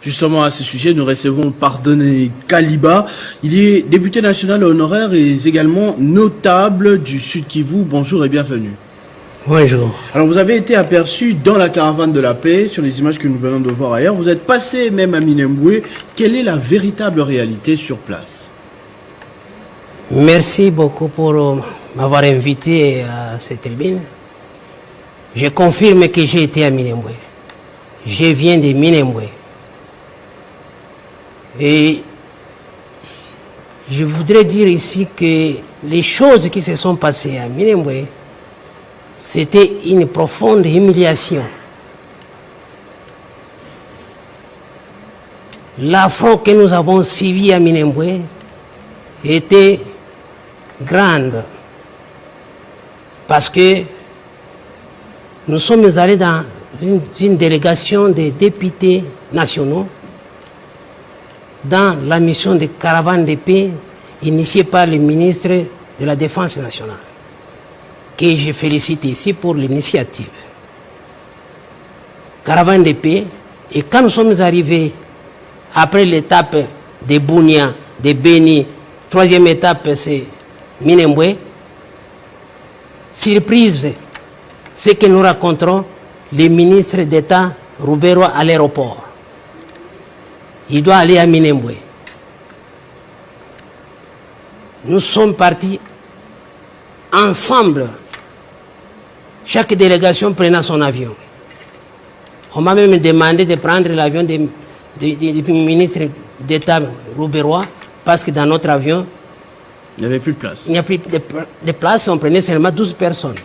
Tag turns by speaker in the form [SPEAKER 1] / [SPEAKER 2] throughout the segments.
[SPEAKER 1] Justement, à ce sujet, nous recevons Pardonné Kaliba. Il est député national honoraire et également notable du Sud Kivu. Bonjour et bienvenue.
[SPEAKER 2] Bonjour.
[SPEAKER 1] Alors, vous avez été aperçu dans la caravane de la paix, sur les images que nous venons de voir ailleurs. Vous êtes passé même à Minembwe. Quelle est la véritable réalité sur place?
[SPEAKER 2] Merci beaucoup pour m'avoir invité à cette tribune. Je confirme que j'ai été à Minembwe. Je viens de Minembwe. Et je voudrais dire ici que les choses qui se sont passées à Minembwe, c'était une profonde humiliation. L'affront que nous avons suivi à Minembwe était grande parce que nous sommes allés dans une délégation de députés nationaux dans la mission de caravane de paix initiée par le ministre de la Défense nationale, que je félicite ici pour l'initiative. Caravane de paix, et quand nous sommes arrivés après l'étape de Bunia, de Beni, troisième étape c'est Minembwe, surprise, ce que nous rencontrons le ministre d'État Rouberois à l'aéroport. Il doit aller à Minembwe. Nous sommes partis ensemble. Chaque délégation prenait son avion. On m'a même demandé de prendre l'avion du ministre d'État Rouberois parce que dans notre avion,
[SPEAKER 1] il n'y avait plus de place.
[SPEAKER 2] Il n'y a plus de place, on prenait seulement 12 personnes.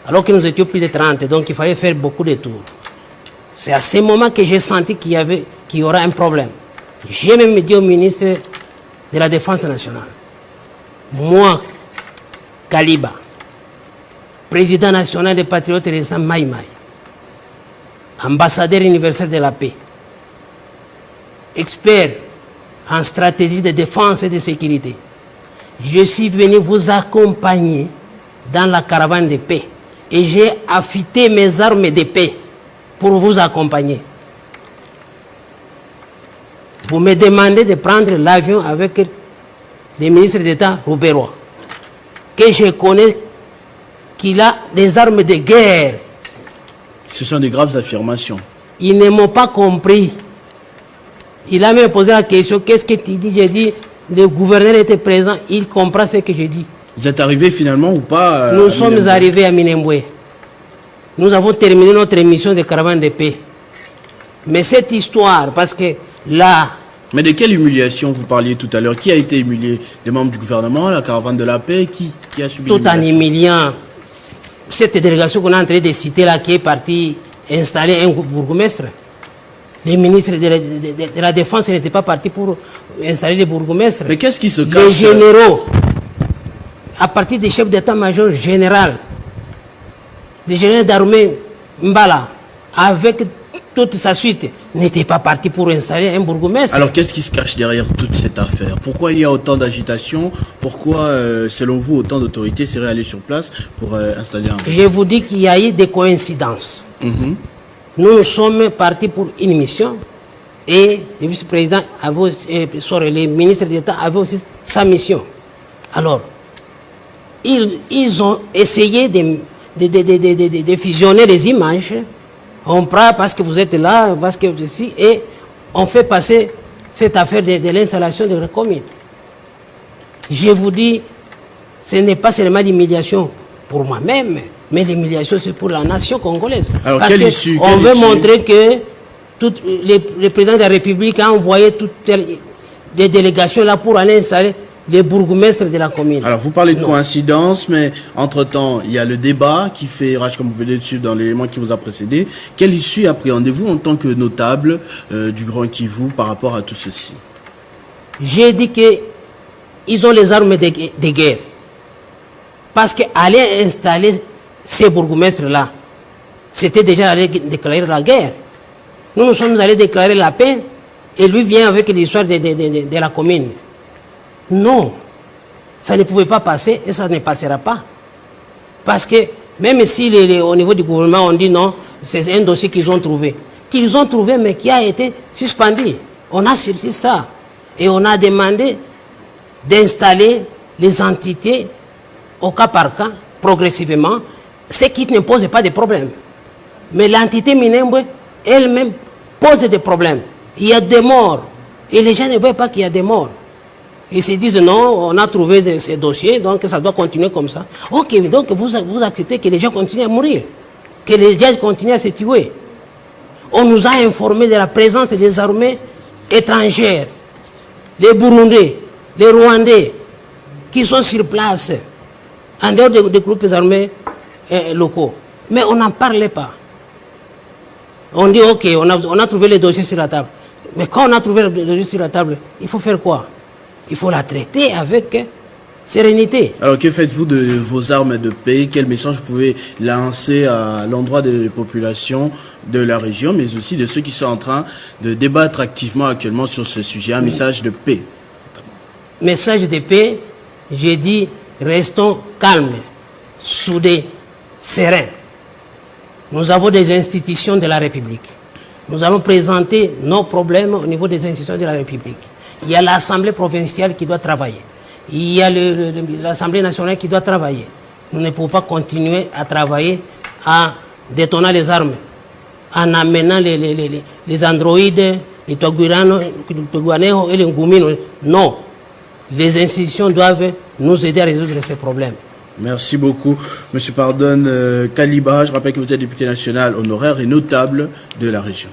[SPEAKER 2] Alors que nous étions plus de 30, donc il fallait faire beaucoup de tours. C'est à ce moment que j'ai senti qu'il y aura un problème. J'ai même dit au ministre de la Défense nationale, moi, Kaliba, président national des patriotes résistants Maï Maï, ambassadeur universel de la paix, expert en stratégie de défense et de sécurité, je suis venu vous accompagner dans la caravane de paix et j'ai affûté mes armes de paix pour vous accompagner. Vous me demandez de prendre l'avion avec le ministre d'État Rouberois, que je connais qu'il a des armes de guerre.
[SPEAKER 1] Ce sont des graves affirmations.
[SPEAKER 2] Ils ne m'ont pas compris. Il a même posé la question, qu'est-ce que tu dis? J'ai dit, le gouverneur était présent, il comprend ce que j'ai dit.
[SPEAKER 1] Vous êtes arrivé finalement ou pas
[SPEAKER 2] Nous sommes arrivés à Minembwe. Nous avons terminé notre émission de caravane de paix. Mais cette histoire, parce que là...
[SPEAKER 1] Mais de quelle humiliation vous parliez tout à l'heure? Qui a été humilié? Les membres du gouvernement, la caravane de la paix? Qui a subi
[SPEAKER 2] tout en humiliant cette délégation qu'on est en train de citer là, qui est partie installer un bourgmestre. Les ministres de la Défense n'étaient pas partis pour installer les bourgmestres.
[SPEAKER 1] Mais qu'est-ce qui se cache?
[SPEAKER 2] Les généraux, à partir des chefs d'état-major général, les généraux d'armée Mbala, avec toute sa suite, n'étaient pas partis pour installer un bourgmestre.
[SPEAKER 1] Alors qu'est-ce qui se cache derrière toute cette affaire? Pourquoi il y a autant d'agitation? Pourquoi, selon vous, autant d'autorités seraient allées sur place pour installer un...
[SPEAKER 2] Je vous dis qu'il y a eu des coïncidences. Nous sommes partis pour une mission et le vice-président le ministre d'État avait aussi sa mission. Alors, ils ont essayé de fusionner les images. On prend parce que vous êtes là, parce que vous êtes ici, et on fait passer cette affaire de l'installation de la commune. Je vous dis, ce n'est pas seulement l'humiliation pour moi-même, mais l'humiliation c'est pour la nation congolaise.
[SPEAKER 1] Alors,
[SPEAKER 2] parce qu'on veut montrer que le président de la République a envoyé toutes les délégations là pour aller installer les bourgmestres de la commune.
[SPEAKER 1] Alors, vous parlez de coïncidence, mais entre-temps, il y a le débat qui fait rage, comme vous venez de suivre dans l'élément qui vous a précédé. Quelle issue appréhendez-vous en tant que notable du Grand Kivu par rapport à tout ceci?
[SPEAKER 2] J'ai dit qu'ils ont les armes de guerre. Parce qu'aller installer ces bourgmestres-là, c'était déjà aller déclarer la guerre. Nous sommes allés déclarer la paix, et lui vient avec l'histoire de la commune. Non, ça ne pouvait pas passer et ça ne passera pas. Parce que même si au niveau du gouvernement on dit non, c'est un dossier qu'ils ont trouvé. qu'ils ont trouvé, mais qui a été suspendu. On a sursis ça. Et on a demandé d'installer les entités au cas par cas, progressivement, ce qui ne pose pas de problème. Mais l'entité Minembwe, elle-même, pose des problèmes. Il y a des morts. Et les gens ne voient pas qu'il y a des morts. Ils se disent non, on a trouvé ces dossiers, donc ça doit continuer comme ça. Ok, donc vous acceptez que les gens continuent à mourir, que les gens continuent à se tuer. On nous a informé de la présence des armées étrangères, les Burundais, les Rwandais, qui sont sur place, en dehors des groupes armés locaux. Mais on n'en parlait pas. On dit, ok, on a trouvé les dossiers sur la table. Mais quand on a trouvé les dossiers sur la table, il faut faire quoi? Il faut la traiter avec sérénité.
[SPEAKER 1] Alors, que faites-vous de vos armes de paix? Quel message vous pouvez lancer à l'endroit des populations de la région, mais aussi de ceux qui sont en train de débattre activement actuellement sur ce sujet? Un message de paix.
[SPEAKER 2] Message de paix, j'ai dit, restons calmes, soudés, sereins. Nous avons des institutions de la République. Nous allons présenter nos problèmes au niveau des institutions de la République. Il y a l'Assemblée provinciale qui doit travailler. Il y a l'Assemblée nationale qui doit travailler. Nous ne pouvons pas continuer à travailler en détonnant les armes, en amenant les androïdes, les Toguaneho et les Ngumino. Non. Les institutions doivent nous aider à résoudre ces problèmes.
[SPEAKER 1] Merci beaucoup, Monsieur Pardonne Kaliba. Je rappelle que vous êtes député national honoraire et notable de la région.